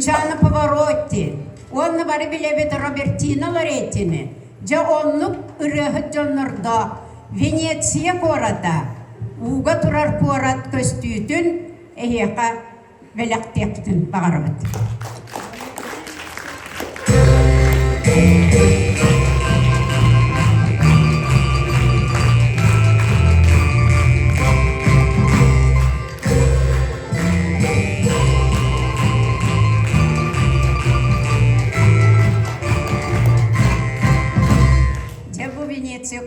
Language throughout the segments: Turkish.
Luciano Pavarotti, onu bari bile Robertina Lorettini, ja onu ırıhı canırda Venetsiya korada, uga turar korat köstütün, eheka velaktektin bağırvat.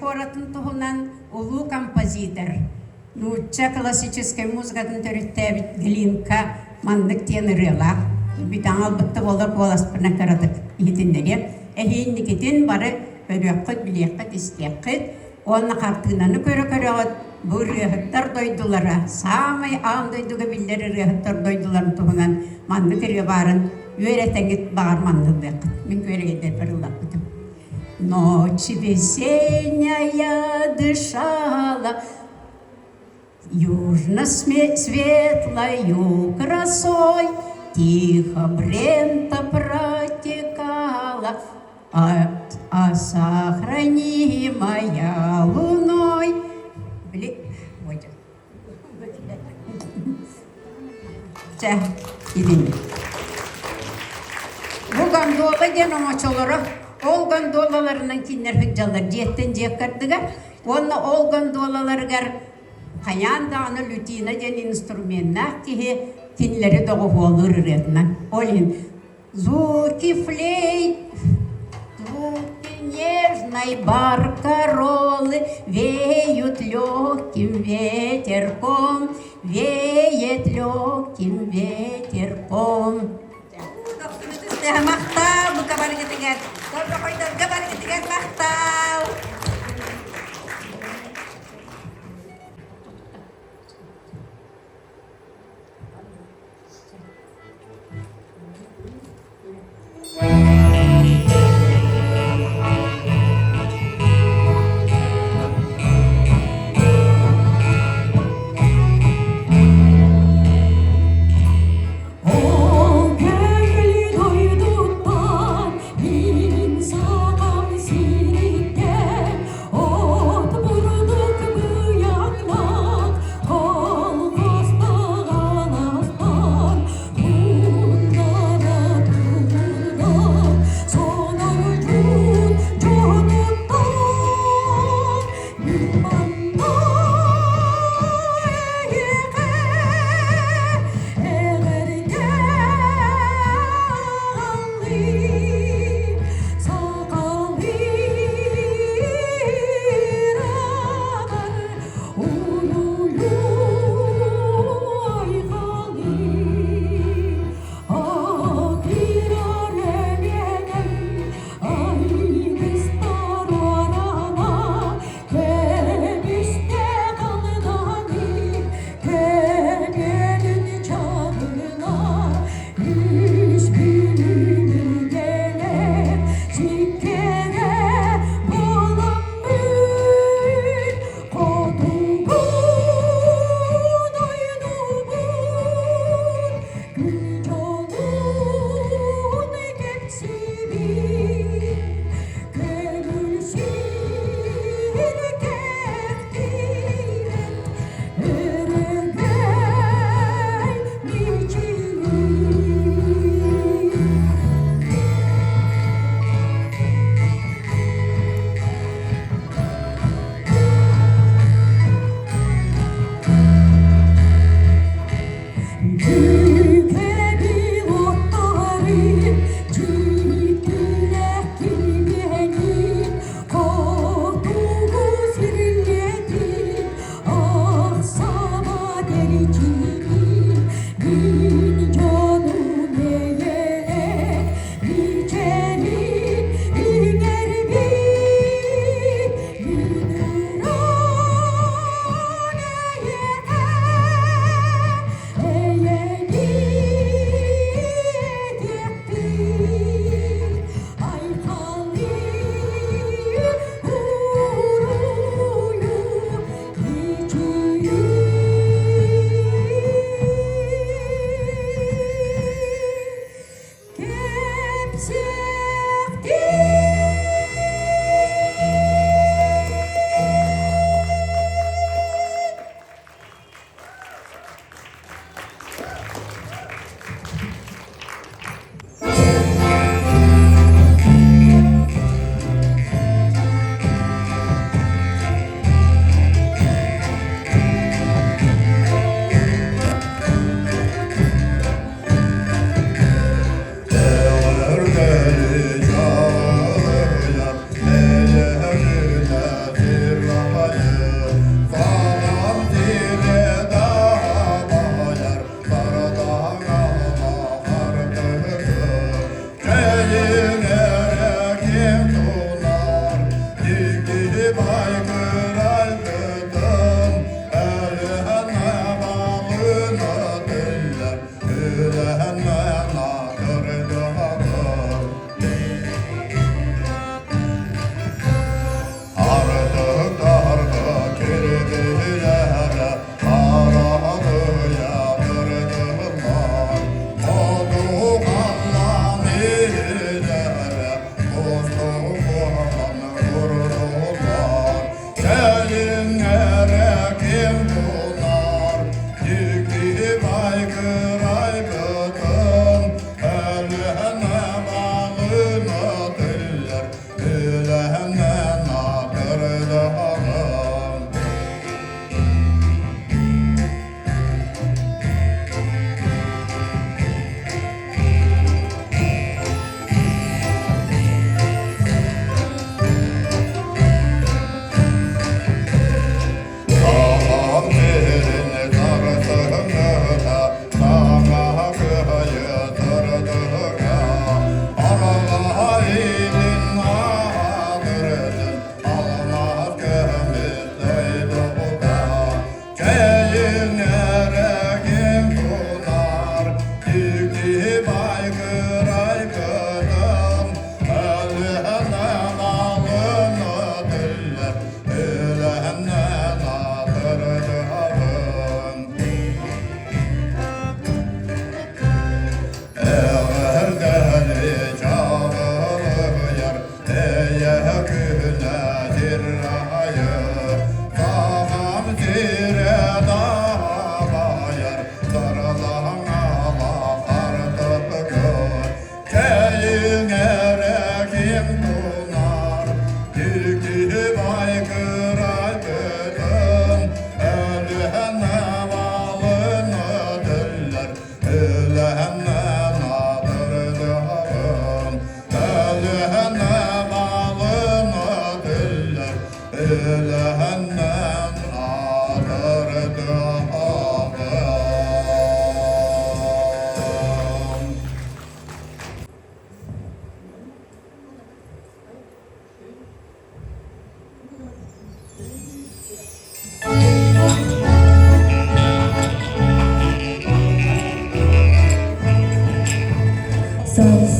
Коратын туһунан улуу композитор. Нучча классическая музыкатын төрүттәбит Глинка мандык тенырыла. Битаң албытты болар боласпына карадык итиндере. Никитин бары көрөккөт билеккет истеккет. Онна картынаны көрө-көрөгөт бу рыхыттар дойдулара. Самай аң дойдуга биллери рыхыттар дойдуларын туһунан мандык ире барын үйрәтәңит багар мандык. Мен көрөгөдө перилаппытым. Ночь весенняя дышала южно-светлою красой, тихо брента протекала, сохранимая луной. Bu gondola gene maçalara ol gondolalarının kinler hıccalar cihetten cihekkardıgar. Onunla ol gondolalarıgar kayan dağını lütina gen instrumentler ki kinleri doğu olur üretmen. Olin звуки флейт, звуки нежной баркаролы веют легким ветерком, веет легким ветерком. Maqtaw, buka balik ketiga. Kalau kau itu balik ketiga maqtaw.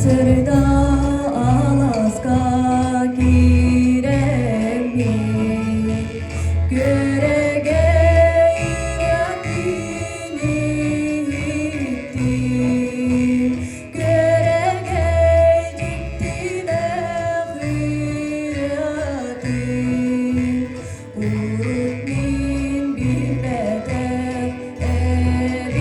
Sırda Alaska giremi Görege yakini gitti Görege ciddine hürriyati Urut min bilmede eripli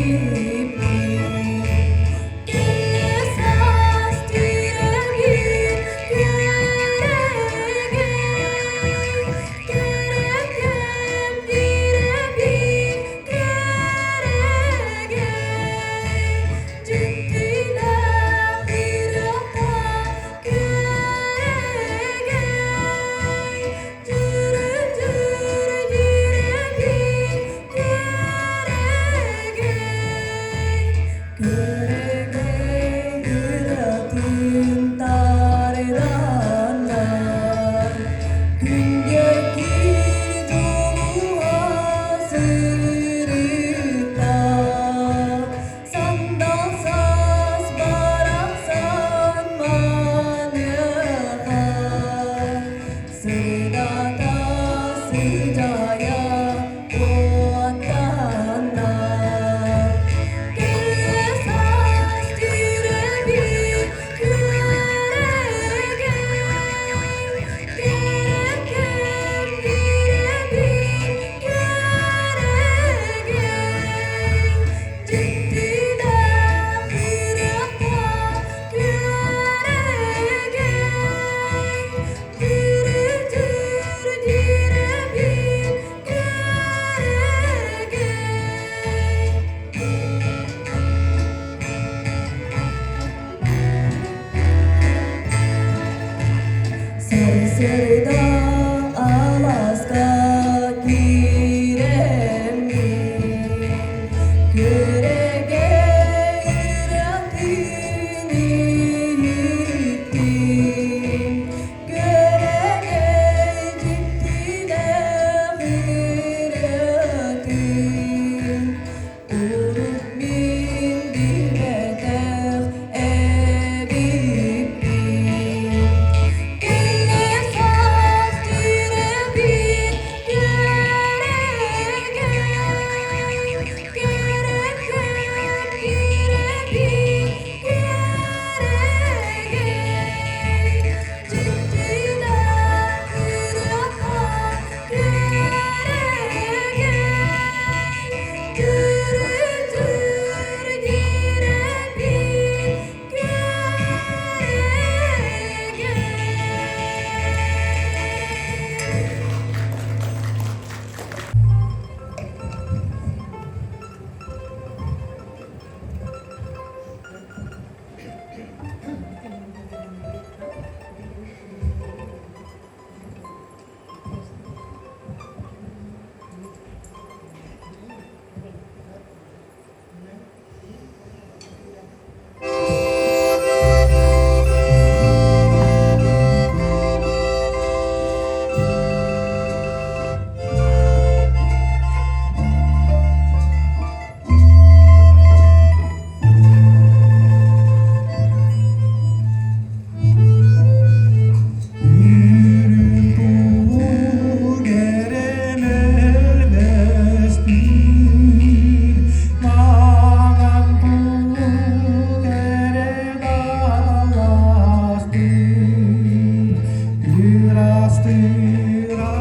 Sırda Alaska giremi Görege yakini gitti Görege ciddine hürriyati Urut min bilmede eripli Stay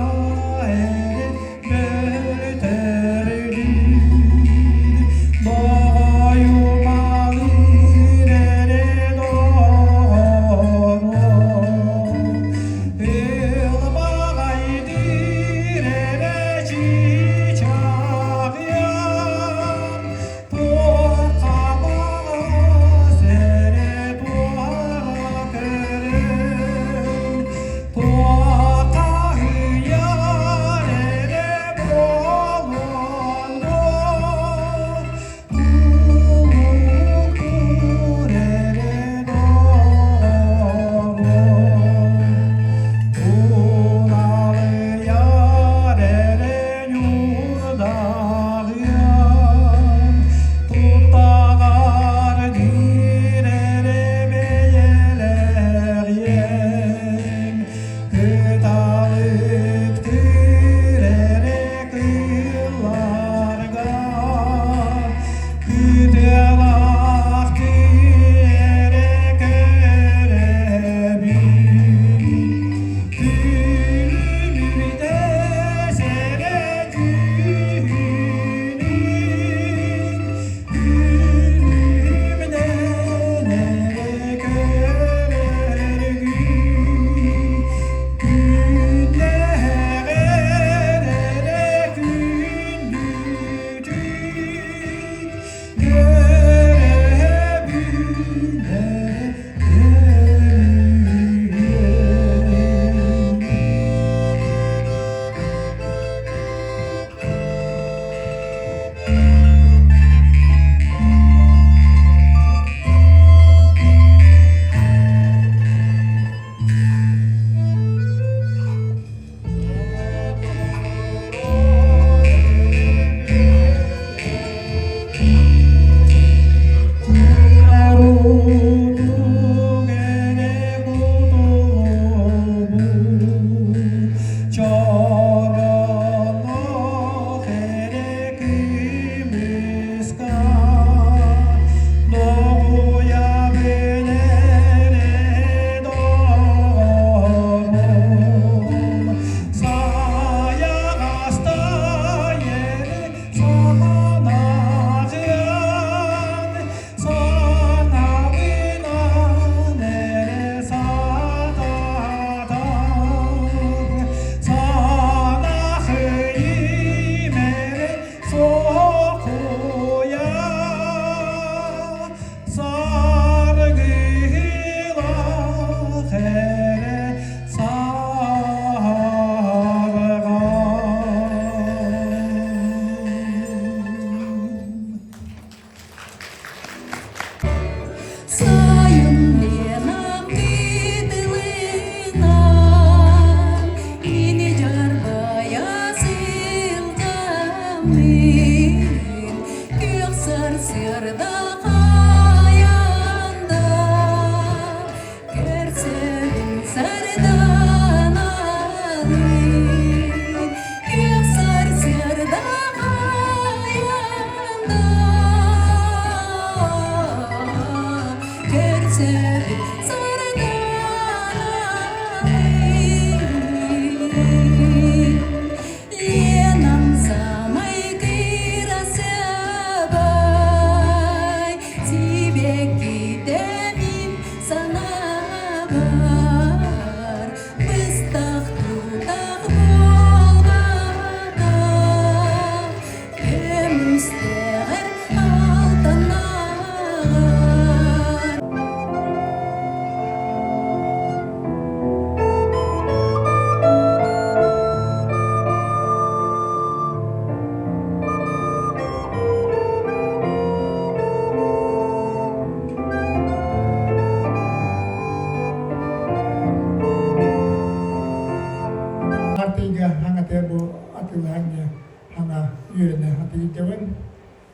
tiga hanga tebu atu hanya hanga yurne hati jawan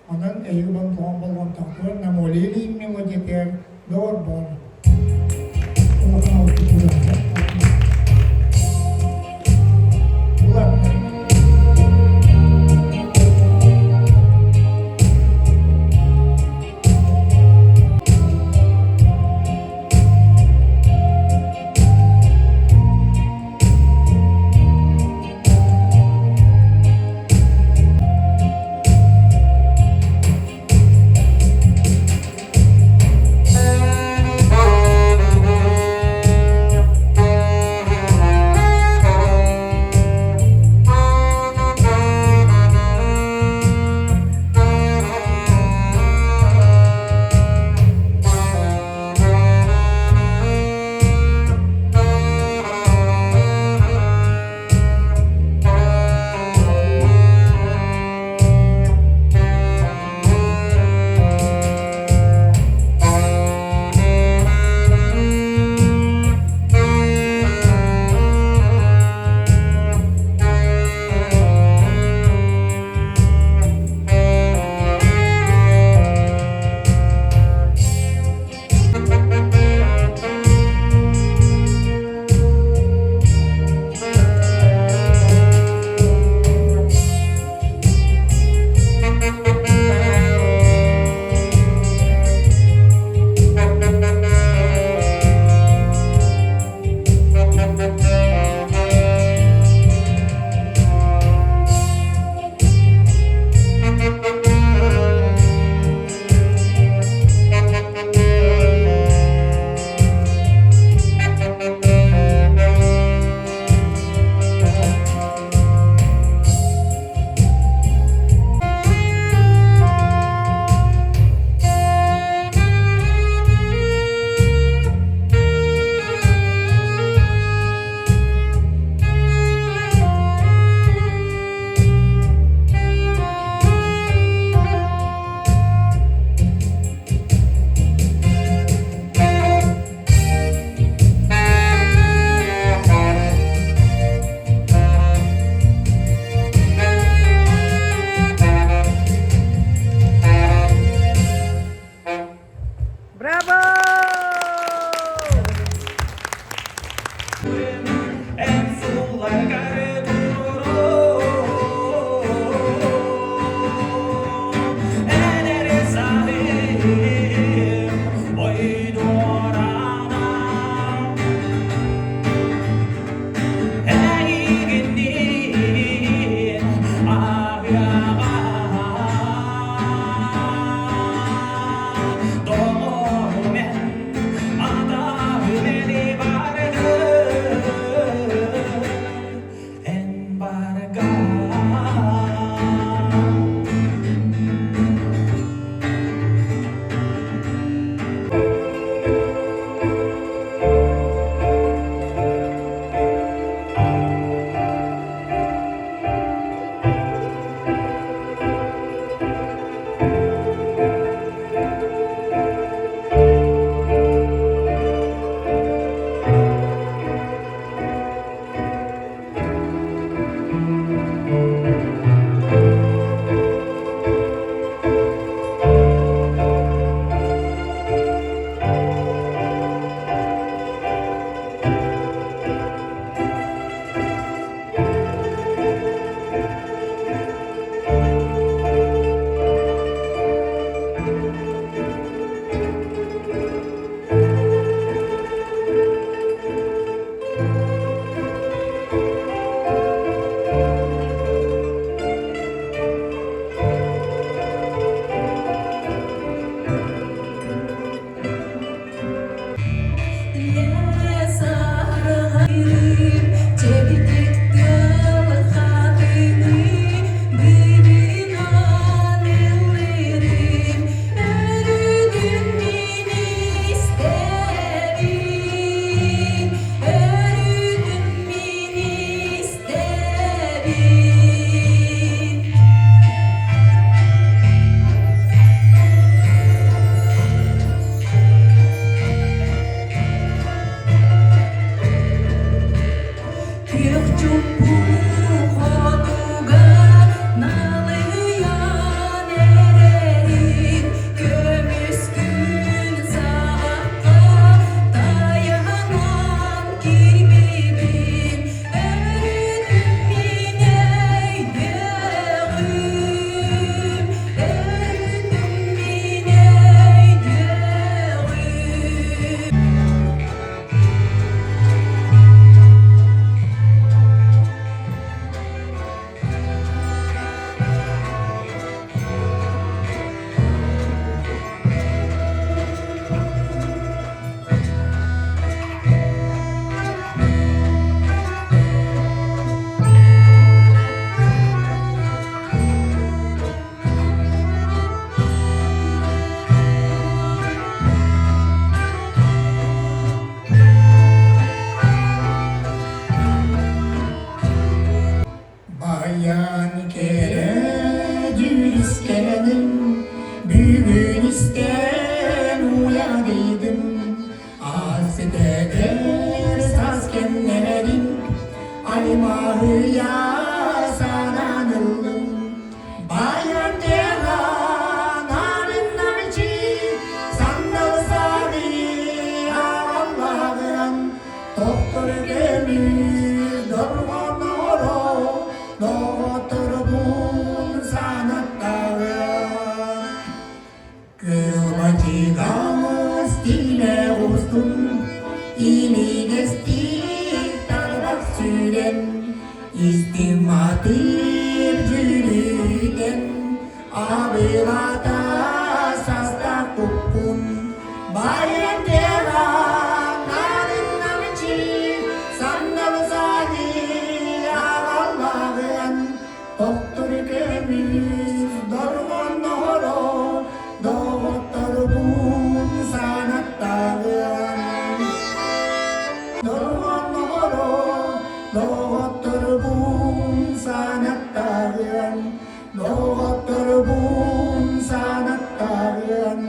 anan ayu bang tong bang tong tuan namo lili ni mo jeter dor bor and full like I and it is a him hoy dorana higini abiaga dormen ada bimeni and Barga. 옥중부 호두가 날으야 내린 kömüskün sağda dayanan kirpibin öğüdüm mineydeğim öğüdüm mineydeğim. Bayan kere gül istedim, büyüğün isten uyadıydım. Asitedir saskenlerim, alimahıya sananıldım. Bayan kere narın namici, sandal sari Allah'ın doktor gemir dorman oro. Doktor bun sanattarım Kılmacıdan stile ustun İli destik tarbak süren İstimatir cürüden Abilata sasta kupun Bayan dera narın namici Sandal zahir Allah'ın doktor kemiz dorman noro doktor bun sanattarım dorman noro doktor bun sanattarım doktor bun sanattarım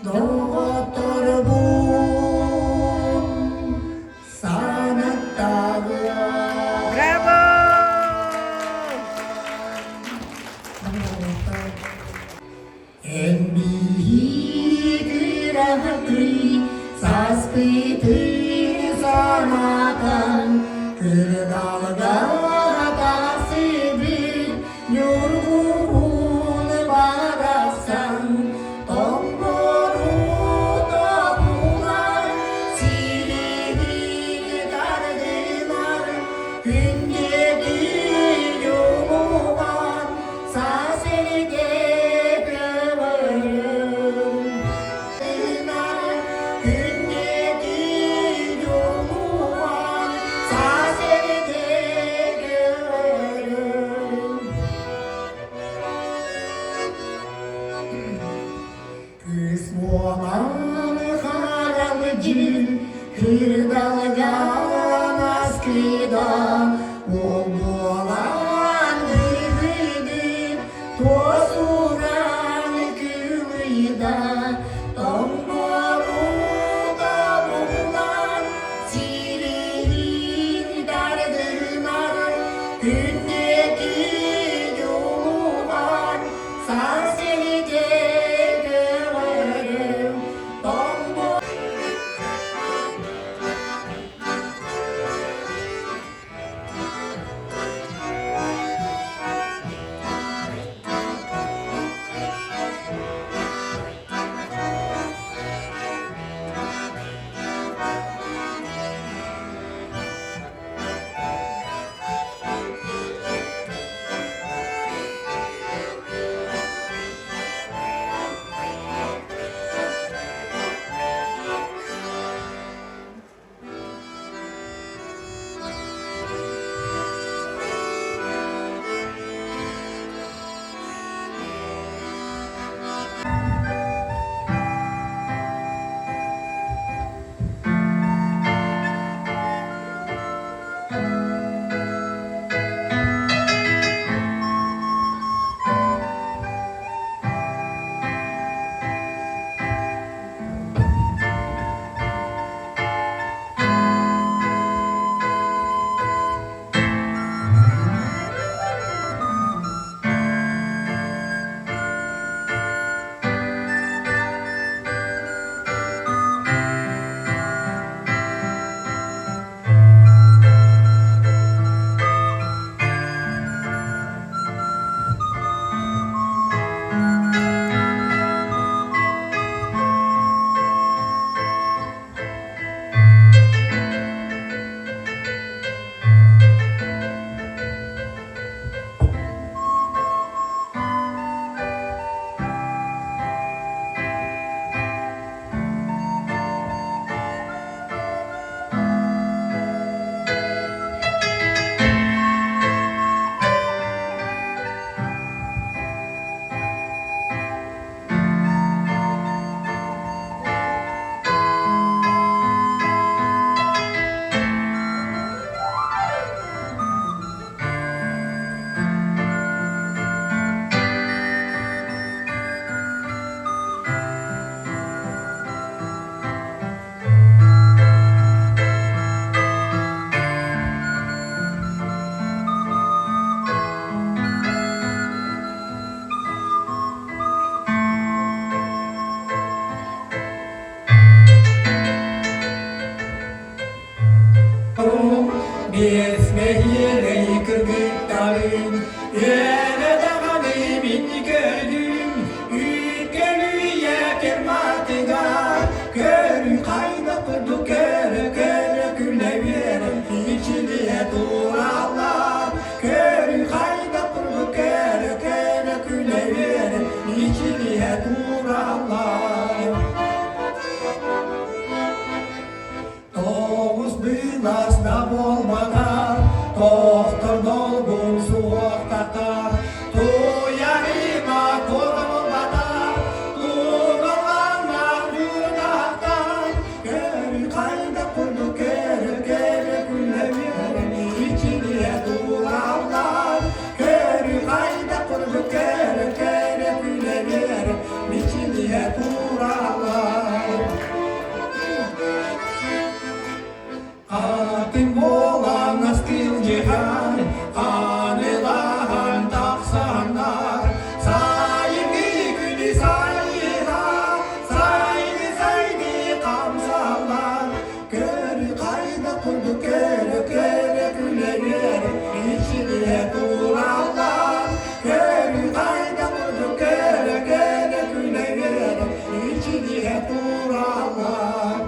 doktor bun sanattarım. Bravo! En büyük rahmetli saskıtı sanatan kırdalga tasibir yorgun barasan tomboru topular silivir dardılar gündeki yumulan saselde kıvırım gündeki yumulan saselde kıvırım Kısmoğlan haralıcı kırdalgan askıda Oğlan gıgıdır tozuran kılıda Tomboruda bulunan silirin dardılar Gündeki yolu var sarsılıcı kıvırım Tombor Доктор долгун суық тартар, туярыма қорғын батар, туғылғанна юрдақтар, кәрі қайда құрды кәрі күлемер, içine durarlar, kәрі қайда құрды кәрі күлемер, içine durarlar. Атың болан астыл жихан, анылаған тақсандар, сайынғы күні сайыға, сайды қамсалар, көрі қайда құрды көрі күлелер, ішіне туралар, көрі қайда құрды көрі күлелер, ішіне туралар.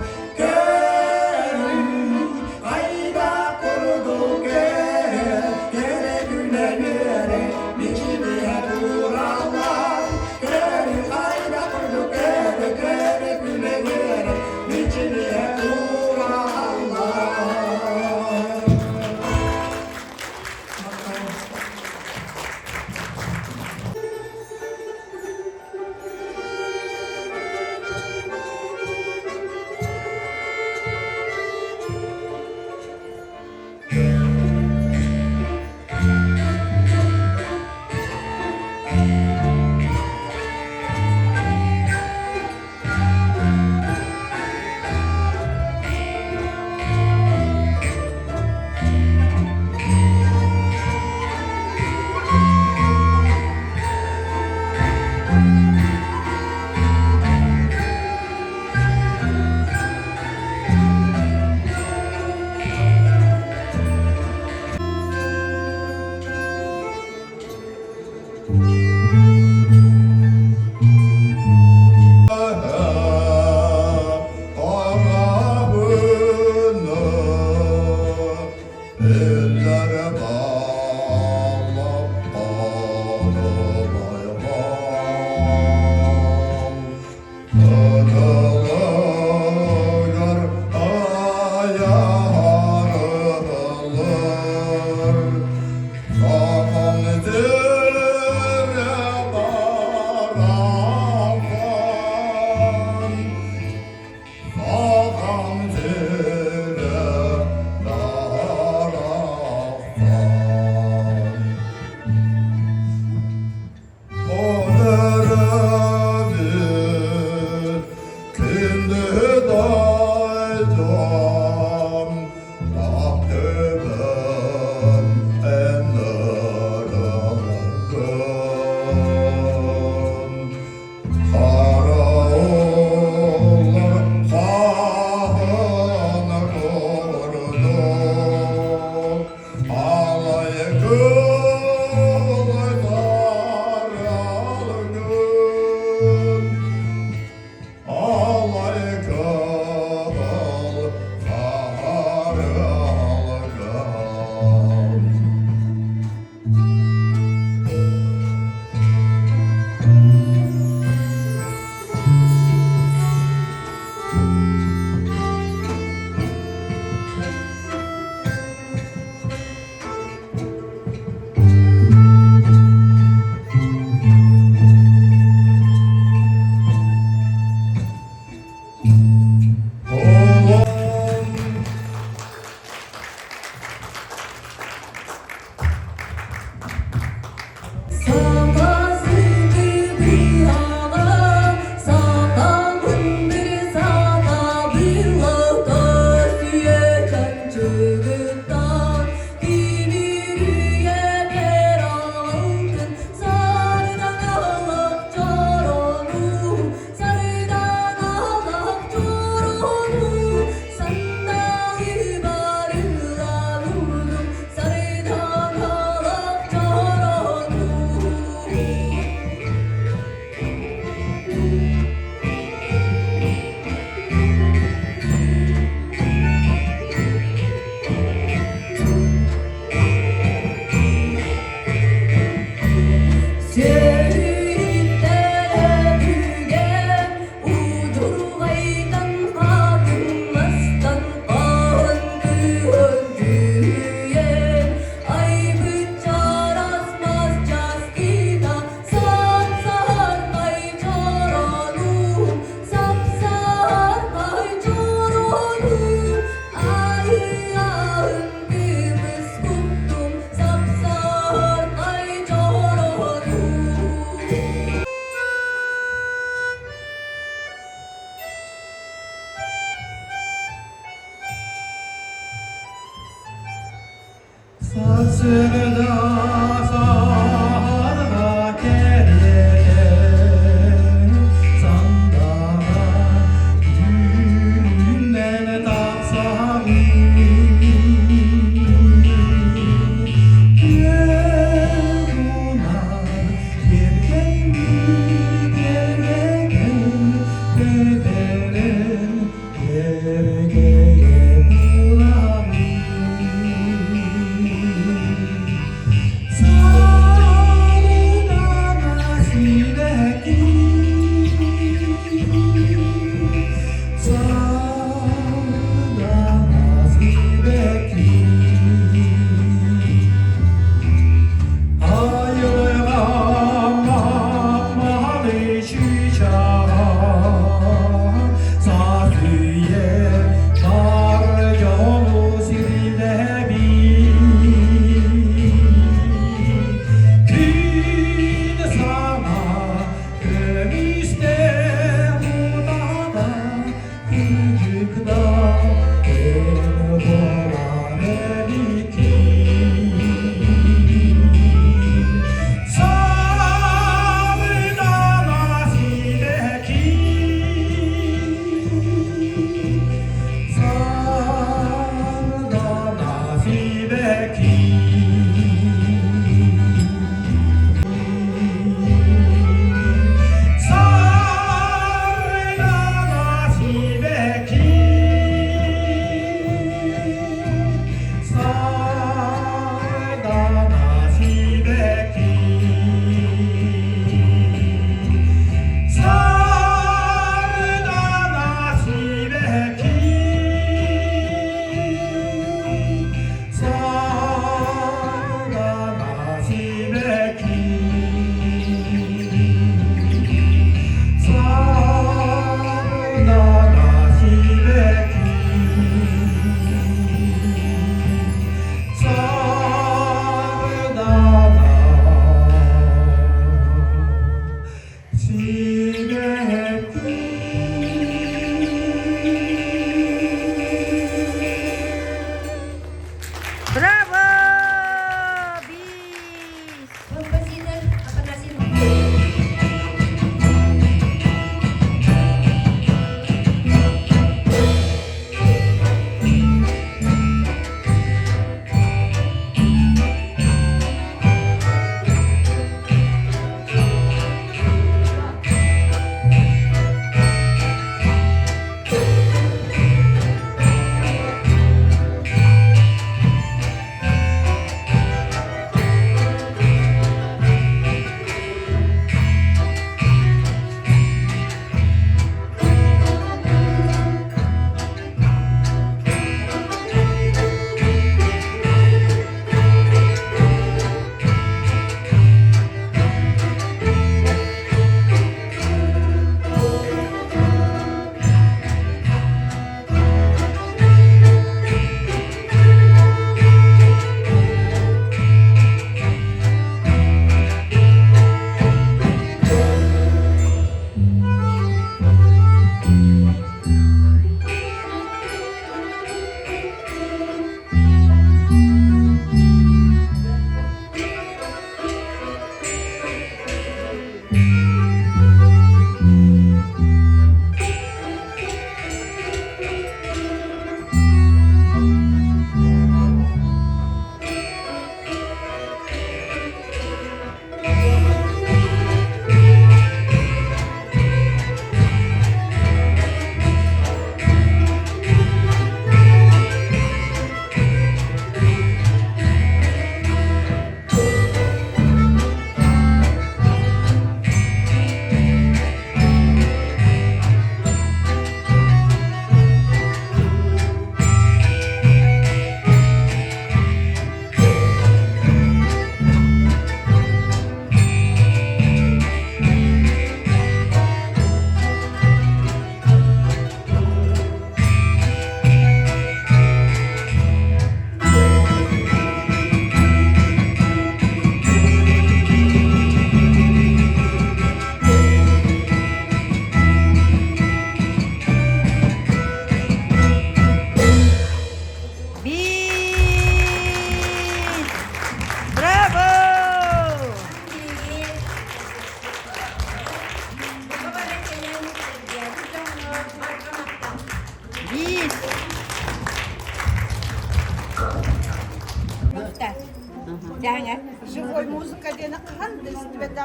Jangan. Живой музыка дена каханда истибета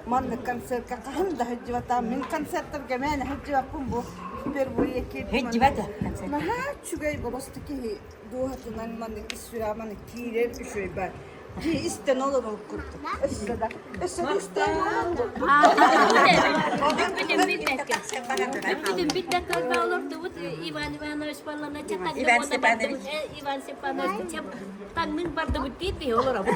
манна концерт каханда хадживата мен концерттер мен хадживаппун бу впервые кет. Хадживата? Маха чугай болостуки дуатынан манна исура манна кирер üşөй бар. Ки истен olur okut. Esada. Esada истен olur. Bütün bir dakika olurdu bu Ivan Ivanoviç falan çatak Ivan Stepanovic. Ivan Stepanovic tanmin barda bu tipi olur bu.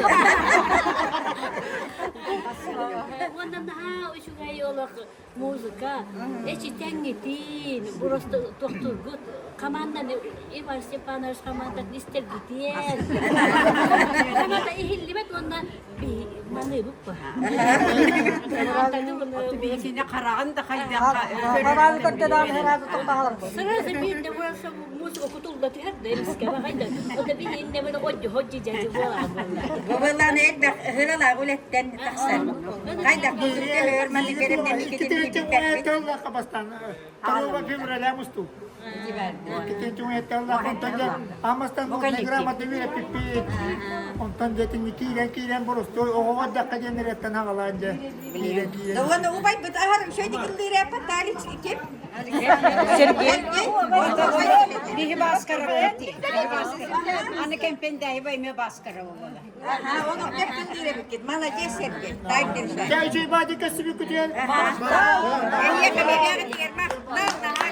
Ondan daha şu gay olur muzika. Eşi tengitin burası doktor gut. Kamandan Ivan Stepanovic kamandan ister gitiyen. Kamandan ihillimet ondan bir manı bu. Yine karağın da haydi. Havan takdadan herhalde topağlar. Sırası bir de burası muz okutuldu her deriz ki haydi. O da bir inne böyle hoca cacı var. Babalar ne etmek? Hıralar uletten taksan. Haydi kuzukta hörmeli benim de Kita cuma etel lah kapastan. Kalau bagi mereka mustu. Kita cuma etel lah kontannya. Amastan negra mati mira pipi. Kontan jadi kiran boros. Tuh oh ada kajian neretan halalanja. Kiran. Dawan ubay betahar şöyle dikildi repat tarih çekip. Bihi baskara verdi. Anne kempende ayvay me baskara ola. Aha onu dikildi repit. Mala ceser ki. Taydır şey. Kaya cuy badi kasih kudian. Ya kami dia tinggal mak. Nah, nah,